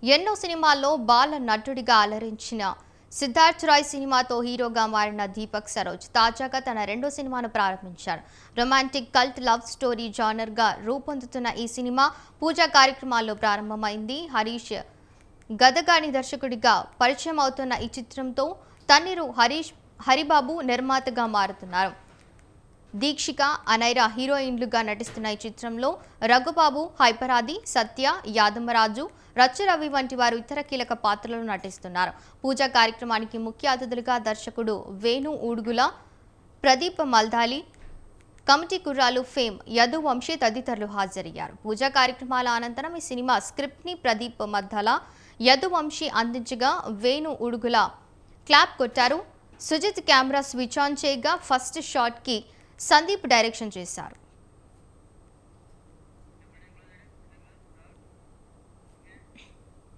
ఎన్నో సినిమాల్లో బాల నటుడిగా అలరించిన సిద్ధార్థ్ రాయ్ సినిమాతో హీరోగా మారిన దీపక్ సరోజ్ తాజాగా తన రెండో సినిమాను ప్రారంభించారు. రొమాంటిక్ కల్ట్ లవ్ స్టోరీ జానర్గా రూపొందుతున్న ఈ సినిమా పూజా కార్యక్రమాల్లో ప్రారంభమైంది. హరీష్ గదగాని దర్శకుడిగా పరిచయం అవుతున్న ఈ చిత్రంతో తన్నీరు హరిబాబు నిర్మాతగా మారుతున్నారు. దీక్షిక, అనైరా హీరోయిన్లుగా నటిస్తున్న ఈ చిత్రంలో రఘుబాబు, హైపరాది, సత్య, యాదమరాజు, రచ్చరవి వంటి వారు ఇతర కీలక పాత్రలు నటిస్తున్నారు. పూజా కార్యక్రమానికి ముఖ్య అతిథులుగా దర్శకుడు వేణు ఊడుగుల, ప్రదీప్ మల్దాలి, కమిటీ కుర్రాలు ఫేమ్, యదువంశీ తదితరులు హాజరయ్యారు. పూజా కార్యక్రమాల అనంతరం ఈ సినిమా స్క్రిప్ట్ని ప్రదీప్ మల్దాల, యదువంశీ అందించగా వేణు ఊడుగుల క్లాప్ కొట్టారు. సుజిత్ కెమెరా స్విచ్ ఆన్ చేయగా ఫస్ట్ షాట్కి సందీప్ డైరెక్షన్ చేశారు.